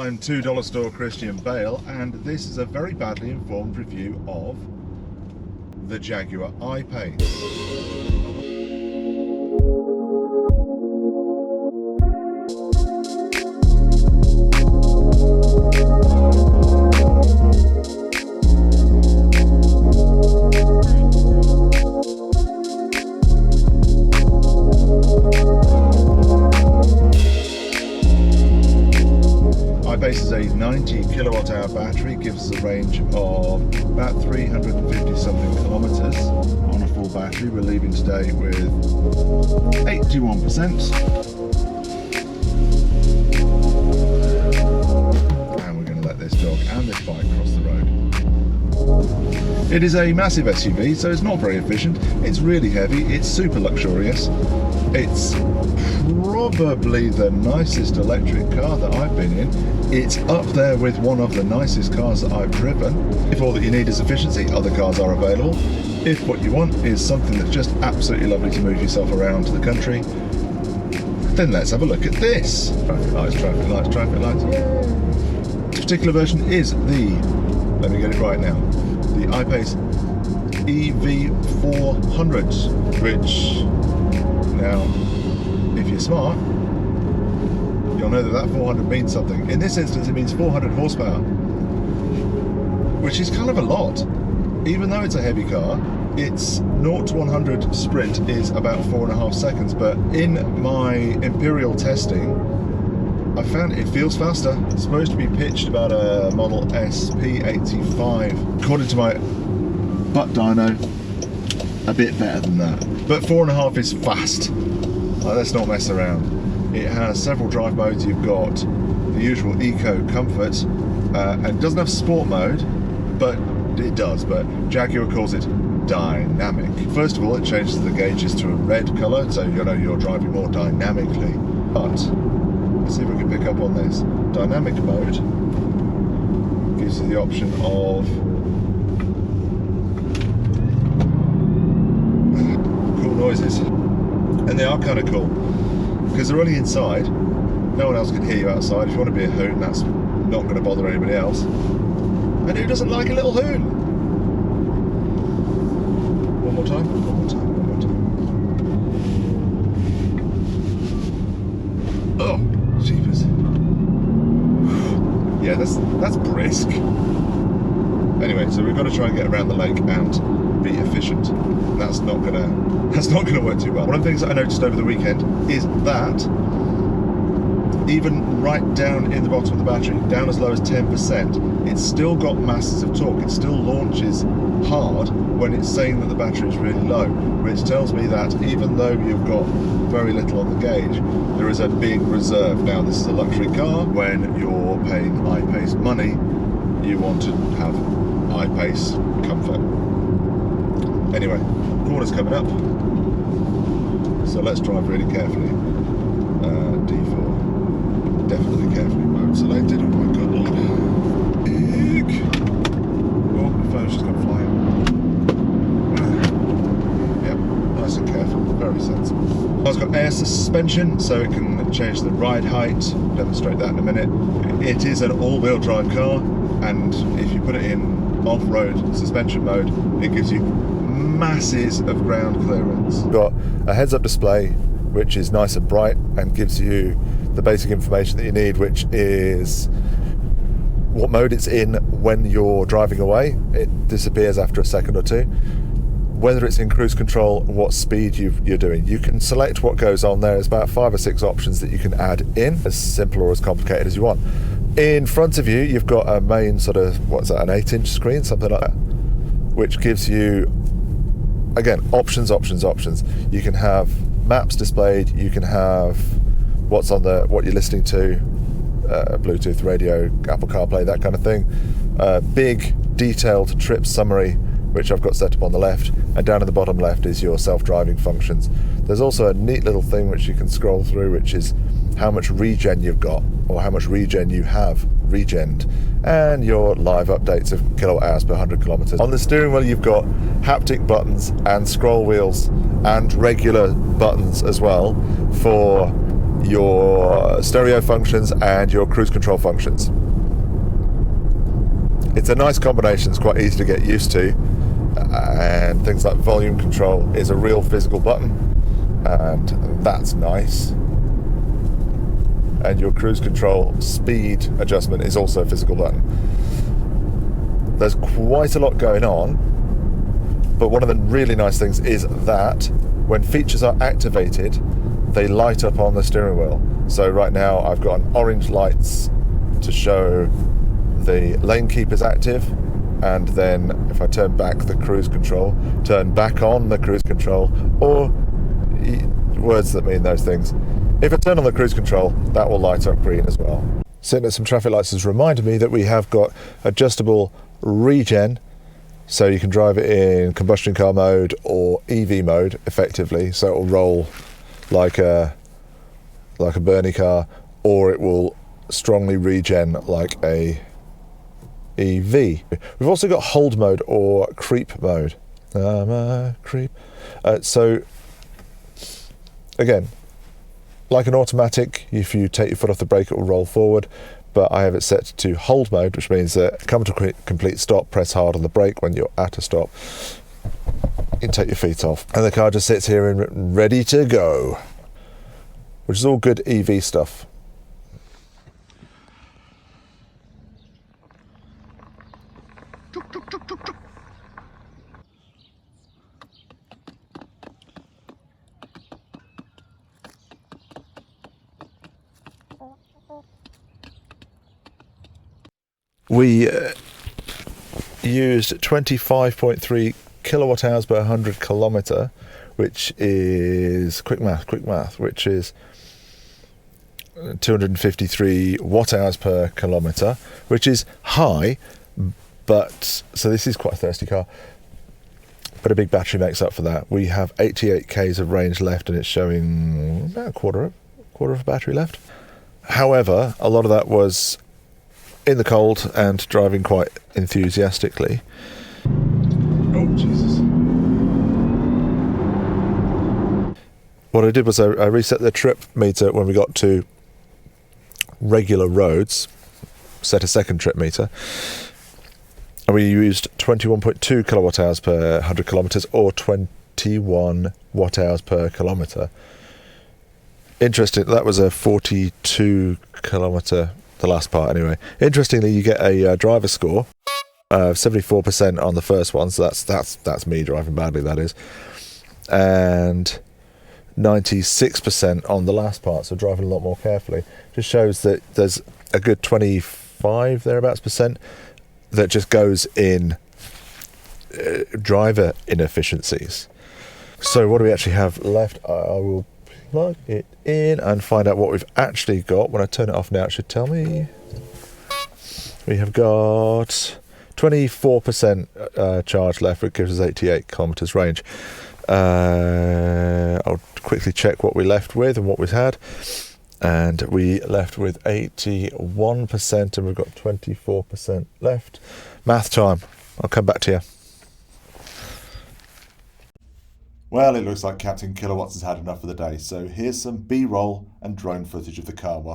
I'm $2 store Christian Bale, and this is a very badly informed review of the Jaguar I-pace. iPace is a 90 kilowatt hour battery, gives us a range of about 350 something kilometers on a full battery. We're leaving today with 81%. And we're going to let this dog and this bike cross the road. It is a massive SUV, so it's not very efficient. It's really heavy, it's super luxurious. It's probably the nicest electric car that I've been in. It's up there with one of the nicest cars that I've driven. If all that you need is efficiency, other cars are available. If what you want is something that's just absolutely lovely to move yourself around to the country, then let's have a look at this. Traffic lights, traffic lights, traffic lights. Yay. This particular version is the, let me get it right now, the iPace EV400, which, now, if you're smart, you'll know that 400 means something. In this instance, it means 400 horsepower, which is kind of a lot. Even though it's a heavy car, its 0 to 100 sprint is about 4.5 seconds, but in my Imperial testing, I found it feels faster. It's supposed to be pitched about a Model SP85. According to my butt dyno, a bit better than that. But 4.5 is fast. Let's not mess around. It has several drive modes. You've got the usual eco comfort, and it doesn't have sport mode, but it does. But Jaguar calls it dynamic. First of all, it changes the gauges to a red colour, so you know you're driving more dynamically. But let's see if we can pick up on this. Dynamic mode gives you the option of cool noises. And they are kind of cool, because they're only inside. No one else can hear you outside. If you want to be a hoon, that's not going to bother anybody else. And who doesn't like a little hoon? One more time, one more time, one more time. Oh, jeepers. Yeah, that's brisk. Anyway, so we've got to try and get around the lake and be efficient. That's not gonna work too well. One of the things that I noticed over the weekend is that even right down in the bottom of the battery, down as low as 10%, it's still got masses of torque. It still launches hard when it's saying that the battery is really low, which tells me that even though you've got very little on the gauge, there is a big reserve. Now, this is a luxury car. When you're paying iPace money, you want to have iPace comfort. Anyway, corner's coming up, so let's drive really carefully. D4, definitely carefully. Mode selected. Oh my god, Lord. Big. Oh, the phone's just gone flying. Yep, nice and careful, very sensible. It's got air suspension, so it can change the ride height. Demonstrate that in a minute. It is an all-wheel drive car, and if you put it in off-road suspension mode, it gives you masses of ground clearance. You've got a heads-up display which is nice and bright and gives you the basic information that you need, which is what mode it's in when you're driving away. It disappears after a second or two. Whether it's in cruise control, what speed you're doing. You can select what goes on there. There's about 5 or 6 options that you can add in, as simple or as complicated as you want. In front of you, you've got a main sort of, what's that, an 8-inch screen, something like that, which gives you, again, options. You can have maps displayed, you can have what you're listening to, Bluetooth, radio, Apple CarPlay, that kind of thing. Big, detailed trip summary, which I've got set up on the left, and down in the bottom left is your self-driving functions. There's also a neat little thing which you can scroll through, which is how much regen you've got, or how much regen you have regened, and your live updates of kilowatt hours per 100 kilometers. On the steering wheel, you've got haptic buttons and scroll wheels and regular buttons as well for your stereo functions and your cruise control functions. It's a nice combination, it's quite easy to get used to, and things like volume control is a real physical button, and that's nice. And your cruise control speed adjustment is also a physical button. There's quite a lot going on, but one of the really nice things is that when features are activated, they light up on the steering wheel. So right now I've got an orange lights to show the lane keep is active, and then if I turn back the cruise control, turn back on the cruise control, or words that mean those things. If I turn on the cruise control, that will light up green as well. Sitting at some traffic lights has reminded me that we have got adjustable Regen, so you can drive it in combustion car mode or EV mode effectively, so it will roll like a Bernie car, or it will strongly regen like a EV. We've also got hold mode or creep mode. I'm a creep. So again, like an automatic, if you take your foot off the brake, it will roll forward. But I have it set to hold mode, which means that come to a complete stop, press hard on the brake when you're at a stop. You can take your feet off, and the car just sits here and ready to go, which is all good EV stuff. We used 25.3 kilowatt hours per 100 kilometre, which is, quick math, which is 253 watt hours per kilometre, which is high, but, so this is quite a thirsty car, but a big battery makes up for that. We have 88 k's of range left, and it's showing about a quarter of a battery left. However, a lot of that was in the cold and driving quite enthusiastically. Oh, Jesus. What I did was I reset the trip meter when we got to regular roads, set a second trip meter, and we used 21.2 kilowatt hours per 100 kilometres, or 21 watt hours per kilometre. Interesting, that was a 42 kilometre, the last part anyway. Interestingly, you get a driver score of 74% on the first one, so that's me driving badly, that is, and 96% on the last part, so driving a lot more carefully. Just shows that there's a good 25 thereabouts percent that just goes in driver inefficiencies. So what do we actually have left? I will plug it in and find out what we've actually got. When I turn it off now, it should tell me. We have got 24% charge left, which gives us 88 kilometres range. I'll quickly check what we left with and what we had. And we left with 81%, and we've got 24% left. Math time. I'll come back to you. Well, it looks like Captain Kilowatts has had enough for the day, so here's some B-roll and drone footage of the car while